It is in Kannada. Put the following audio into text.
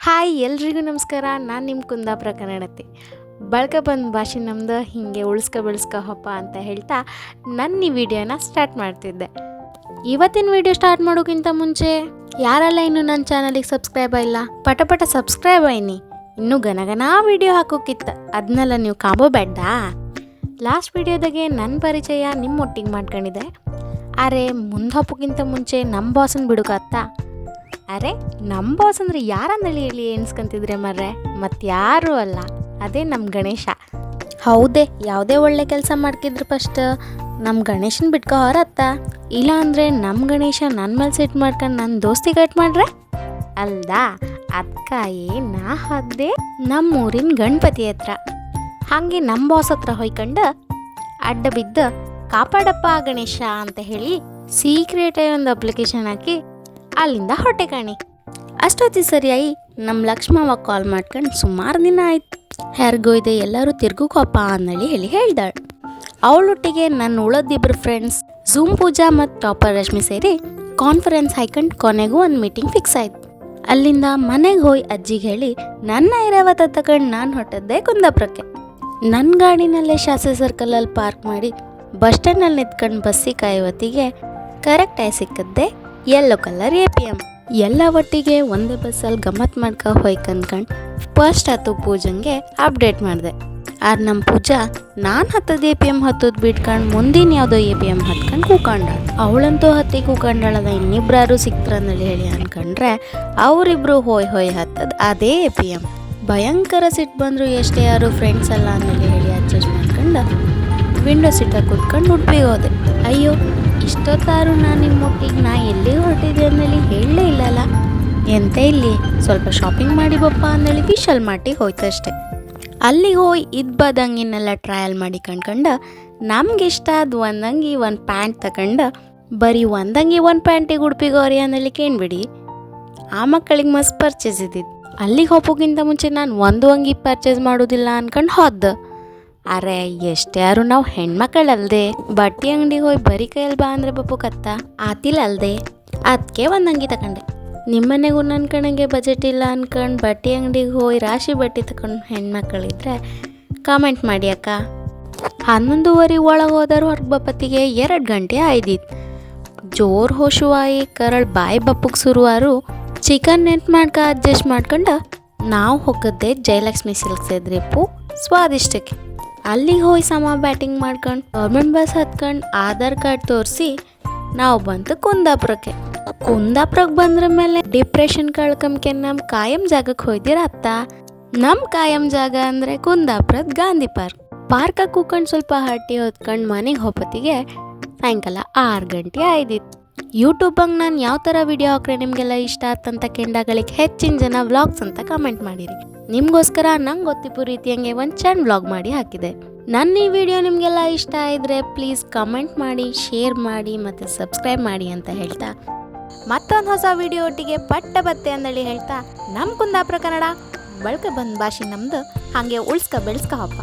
ಹಾಯ್ ಎಲ್ರಿಗೂ ನಮಸ್ಕಾರ. ನಾನು ನಿಮ್ಮ ಕುಂದಾಪುರ ಕನ್ನಡತಿ. ಬಳಕೆ ಬಂದ ಭಾಷೆ ನಮ್ಮದು ಹೀಗೆ ಉಳಿಸ್ಕೊ ಹಪ್ಪ ಅಂತ ಹೇಳ್ತಾ ನನ್ನ ಈ ವಿಡಿಯೋನ ಸ್ಟಾರ್ಟ್ ಮಾಡ್ತಿದ್ದೆ. ಇವತ್ತಿನ ವಿಡಿಯೋ ಸ್ಟಾರ್ಟ್ ಮಾಡೋಕ್ಕಿಂತ ಮುಂಚೆ ಯಾರೆಲ್ಲ ಇನ್ನೂ ನನ್ನ ಚಾನಲಿಗೆ ಸಬ್ಸ್ಕ್ರೈಬ್ ಆಗಿಲ್ಲ ಪಟ ಸಬ್ಸ್ಕ್ರೈಬ್ ಆಯ್ನಿ. ಇನ್ನೂ ಘನ ವಿಡಿಯೋ ಹಾಕೋಕ್ಕಿತ್ತು, ಅದನ್ನೆಲ್ಲ ನೀವು ಕಾಂಬೋಬೇಡ. ಲಾಸ್ಟ್ ವಿಡಿಯೋದಾಗೆ ನನ್ನ ಪರಿಚಯ ನಿಮ್ಮ ಒಟ್ಟಿಗೆ ಮಾಡ್ಕೊಂಡಿದ್ದೆ. ಅರೆ ಮುಂದೆ ಹಪ್ಪಕ್ಕಿಂತ ಮುಂಚೆ ನಮ್ಮ ಬಾಸನ್ ಬಿಡುಕತ್ತ. ಅರೆ ನಮ್ಮ ಬಾಸ್ ಅಂದರೆ ಯಾರಂದೇಳಿ ಹೇಳಿ ಎಣಿಸ್ಕೊಂತಿದ್ರೆ ಮರ್ರೆ, ಮತ್ತು ಯಾರೂ ಅಲ್ಲ, ಅದೇ ನಮ್ಮ ಗಣೇಶ. ಹೌದೇ, ಯಾವುದೇ ಒಳ್ಳೆ ಕೆಲಸ ಮಾಡ್ತಿದ್ರು ಫಸ್ಟ್ ನಮ್ಮ ಗಣೇಶನ ಬಿಟ್ಕೊ ಹೊರತ್ತ. ಇಲ್ಲ ಅಂದರೆ ನಮ್ಮ ಗಣೇಶ ನನ್ನ ಮೇಲೆ ಸಿಟ್ಟು ಮಾಡ್ಕೊಂಡು ನನ್ನ ದೋಸ್ತಿ ಕಟ್ ಮಾಡ್ರೆ ಅಲ್ದಾ. ಅದಕ್ಕಾಗಿ ನಾ ಹೋದೆ ನಮ್ಮೂರಿನ ಗಣಪತಿ ಹತ್ರ. ಹಾಗೆ ನಮ್ಮ ಬಾಸ್ ಹತ್ರ ಹೊಯ್ಕೊಂಡು ಅಡ್ಡ ಬಿದ್ದು ಕಾಪಾಡಪ್ಪ ಗಣೇಶ ಅಂತ ಹೇಳಿ ಸೀಕ್ರೆಟಾಗಿ ಒಂದು ಅಪ್ಲಿಕೇಶನ್ ಹಾಕಿ ಅಲ್ಲಿಂದ ಹೊಟ್ಟೆ ಕಾಣಿ. ಅಷ್ಟೊತ್ತಿ ಸರಿಯಾಗಿ ನಮ್ಮ ಲಕ್ಷ್ಮವ್ವ ಕಾಲ್ ಮಾಡ್ಕೊಂಡು ಸುಮಾರು ದಿನ ಆಯ್ತು, ಹೆರ್ಗೋಯ್ದೆ ಎಲ್ಲರೂ ತಿರ್ಗುಕೋಪ್ಪ ಅಂದೇಳಿ ಹೇಳ್ದಾಳು. ಅವಳೊಟ್ಟಿಗೆ ನನ್ನ ಉಳದಿಬ್ಬರು ಫ್ರೆಂಡ್ಸ್ ಝೂಮ್ ಪೂಜಾ ಮತ್ತು ಟಾಪರ್ ರಶ್ಮಿ ಸೇರಿ ಕಾನ್ಫರೆನ್ಸ್ ಹಾಕೊಂಡು ಕೊನೆಗೂ ಒಂದು ಮೀಟಿಂಗ್ ಫಿಕ್ಸ್ ಆಯ್ತು. ಅಲ್ಲಿಂದ ಮನೆಗೆ ಹೋಗಿ ಅಜ್ಜಿಗೆ ಹೇಳಿ ನನ್ನ ಐರಾವತ ತಗೊಂಡು ನಾನು ಹೊಟ್ಟದ್ದೆ ಕುಂದಾಪುರಕ್ಕೆ. ನನ್ನ ಗಾಡಿನಲ್ಲೇ ಶಾಸ್ತ್ರಿ ಸರ್ಕಲಲ್ಲಿ ಪಾರ್ಕ್ ಮಾಡಿ ಬಸ್ ಸ್ಟ್ಯಾಂಡಲ್ಲಿ ನಿಂತ್ಕೊಂಡು ಬಸ್ಸಿಗೆ ಕಾಯುವತ್ತಿಗೆ ಕರೆಕ್ಟಾಗಿ ಸಿಕ್ಕದ್ದೆ ಯೆಲ್ಲೋ ಕಲರ್ APM. ಎಲ್ಲ ಒಟ್ಟಿಗೆ ಒಂದೇ ಬಸ್ಸಲ್ಲಿ ಗಮ್ಮತ್ತು ಮಾಡ್ಕೊ ಹೋಯ್ಕಂದ್ಕೊಂಡು ಫಸ್ಟ್ ಹತ್ತು ಪೂಜಂಗೆ ಅಪ್ಡೇಟ್ ಮಾಡಿದೆ. ಆದ್ರೆ ನಮ್ಮ ಪೂಜಾ ನಾನು ಹತ್ತದ APM ಹತ್ತೋದು ಬಿಟ್ಕೊಂಡು ಮುಂದಿನ ಯಾವುದೋ APM ಹತ್ಕೊಂಡು ಕೂಕೊಂಡಾಳ. ಅವಳಂತೂ ಹತ್ತಿ ಕೂಕೊಂಡಾಳದ ಇನ್ನಿಬ್ರಾರು ಸಿಕ್ತ್ರಂದೇಳಿ ಹೇಳಿ ಅನ್ಕೊಂಡ್ರೆ ಅವರಿಬ್ರು ಹೋಯ್ ಹತ್ತದ ಅದೇ APM. ಭಯಂಕರ ಸಿಟ್ಟು ಬಂದರು. ಎಷ್ಟೇ ಯಾರು ಫ್ರೆಂಡ್ಸ್ ಅಲ್ಲ ಅಂದೇಳಿ ಹೇಳಿ ಅಡ್ಜಸ್ಟ್ ಮಾಡ್ಕೊಂಡು ವಿಂಡೋ ಸೀಟಾಗಿ ಕೂತ್ಕೊಂಡು ಉಡುಪಿಗೆ ಹೋದೆ. ಅಯ್ಯೋ ಇಷ್ಟೊತ್ತಾರು ನಾನು ನಿಮ್ಮ ಒಟ್ಟಿಗೆ ನಾ ಎಲ್ಲಿಗೆ ಹೊರಟಿದ್ದೆ ಅಂದೇಳಿ ಹೇಳಲೇ ಇಲ್ಲಲ್ಲ. ಎಂತ ಇಲ್ಲಿ ಸ್ವಲ್ಪ ಶಾಪಿಂಗ್ ಮಾಡಿ ಬಪ್ಪ ಅಂದೇಳಿ ವಿಶಾಲ್ ಮಾರ್ಟಿಗೆ ಹೋಯ್ತಷ್ಟೆ. ಅಲ್ಲಿಗೆ ಹೋಗಿ ಬದಂಗಿನೆಲ್ಲ ಟ್ರಯಲ್ ಮಾಡಿ ಕಂಡ್ಕೊಂಡು ನಮ್ಗೆ ಇಷ್ಟ ಅದು ಒಂದಂಗಿ ಒಂದು ಪ್ಯಾಂಟ್ ತಗೊಂಡು ಬರೀ ಒಂದಂಗಿ ಒಂದು ಪ್ಯಾಂಟಿಗೆ ಉಡುಪಿಗೆ ಹೋರಿ ಅಂದೇಳಿ ಕೇಳ್ಬಿಡಿ. ಆ ಮಕ್ಕಳಿಗೆ ಮಸ್ತ್ ಪರ್ಚೇಸ್ ಇದ್ದಿದ್ದು. ಅಲ್ಲಿಗೆ ಹೋಗೋಕ್ಕಿಂತ ಮುಂಚೆ ನಾನು ಒಂದು ಅಂಗಿ ಪರ್ಚೇಸ್ ಮಾಡೋದಿಲ್ಲ ಅನ್ಕೊಂಡು ಹೋದ. ಅರೆ ಎಷ್ಟೇ ಯಾರು ನಾವು ಹೆಣ್ಮಕ್ಕಳಲ್ದೆ ಬಟ್ಟೆ ಅಂಗಡಿಗೆ ಹೋಗಿ ಬರೀ ಕೈಯಲ್ಲಿ ಬಾ ಅಂದರೆ ಬಪ್ಪು ಕತ್ತ ಆತಿಲ್ಲ ಅಲ್ದೆ. ಅದಕ್ಕೆ ಒಂದು ಅಂಗಿ ತಗೊಂಡೆ. ನಿಮ್ಮನೆಗೂ ನನ್ನ ಕಣಗೆ ಬಜೆಟ್ ಇಲ್ಲ ಅನ್ಕೊಂಡು ಬಟ್ಟೆ ಅಂಗಡಿಗೆ ಹೋಗಿ ರಾಶಿ ಬಟ್ಟೆ ತಗೊಂಡು ಹೆಣ್ಮಕ್ಳಿದ್ರೆ ಕಾಮೆಂಟ್ ಮಾಡಿ ಅಕ್ಕ. 11:30 ಒಳಗೆ ಹೋದರು ಹೊರಗೆ ಬಪ್ಪತ್ತಿಗೆ 2 ಗಂಟೆ ಆಯ್ದಿತ್ತು. ಜೋರು ಹೋಶುವಾಯಿ ಕರಳು ಬಾಯಿ ಬಪ್ಪಗೆ ಶುರುವಾರು ಚಿಕನ್ ನೆಂಟ್ ಮಾಡ್ಕ ಅಡ್ಜಸ್ಟ್ ಮಾಡ್ಕೊಂಡು ನಾವು ಹೋಗದ್ದೆ ಜಯಲಕ್ಷ್ಮಿ ಸಿಲ್ಕ್ಸ್ ಎದ್ರಿಪ್ಪು ಸ್ವಾದಿಷ್ಟಕ್ಕೆ. ಅಲ್ಲಿಗೆ ಹೋಗಿ ಸಮ ಬ್ಯಾಟಿಂಗ್ ಮಾಡ್ಕೊಂಡು ಗೌರ್ಮೆಂಟ್ ಬಸ್ ಹತ್ಕೊಂಡು ಆಧಾರ್ ಕಾರ್ಡ್ ತೋರಿಸಿ ನಾವು ಬಂತು ಕುಂದಾಪುರಕ್ಕೆ ಬಂದ್ರ ಮೇಲೆ ಡಿಪ್ರೆಷನ್ ಕಳ್ಕೊಂಬ್ಕೆ ನಮ್ಮ ಕಾಯಂ ಜಾಗಕ್ಕೆ ಹೋಯ್ದಿರತ್ತ. ನಮ್ಮ ಕಾಯಂ ಜಾಗ ಅಂದರೆ ಕುಂದಾಪುರದ ಗಾಂಧಿ ಪಾರ್ಕಾಗಿ ಕೂಕೊಂಡು ಸ್ವಲ್ಪ ಹಟ್ಟಿ ಹೊತ್ಕೊಂಡು ಮನೆಗೆ ಹೋಗೋತ್ತಿಗೆ ಸಾಯಂಕಾಲ 6 ಗಂಟೆ ಆಯ್ದಿತ್ತು. ಯೂಟ್ಯೂಬಂಗೆ ನಾನು ಯಾವ ಥರ ವಿಡಿಯೋ ಹಾಕ್ರೆ ನಿಮಗೆಲ್ಲ ಇಷ್ಟ ಆತಂತ ಕೆಂಡಗಳಿಗೆ ಹೆಚ್ಚಿನ ಜನ ವ್ಲಾಗ್ಸ್ ಅಂತ ಕಮೆಂಟ್ ಮಾಡಿರಿ. ನಿಮಗೋಸ್ಕರ ನಂಗೆ ಗೊತ್ತಿಪ್ಪು ರೀತಿಯಂಗೆ ಒಂದು ಚಂದ ವ್ಲಾಗ್ ಮಾಡಿ ಹಾಕಿದೆ. ನನ್ನ ಈ ವಿಡಿಯೋ ನಿಮಗೆಲ್ಲ ಇಷ್ಟ ಆಗಿದ್ರೆ ಪ್ಲೀಸ್ ಕಮೆಂಟ್ ಮಾಡಿ, ಶೇರ್ ಮಾಡಿ ಮತ್ತು ಸಬ್ಸ್ಕ್ರೈಬ್ ಮಾಡಿ ಅಂತ ಹೇಳ್ತಾ ಮತ್ತೊಂದು ಹೊಸ ವಿಡಿಯೋ ಒಟ್ಟಿಗೆ ಪಟ್ಟ ಬತ್ತೆ ಅಂದೇಳಿ ಹೇಳ್ತಾ ನಮ್ಮ ಕುಂದಾಪುರ ಕನ್ನಡ ಬಳಕೆ ಬಂದ ಭಾಷೆ ನಮ್ಮದು ಹಾಗೆ ಉಳಿಸ್ಕೊ ಬೆಳೆಸ್ಕೊ ಹಪ್ಪ.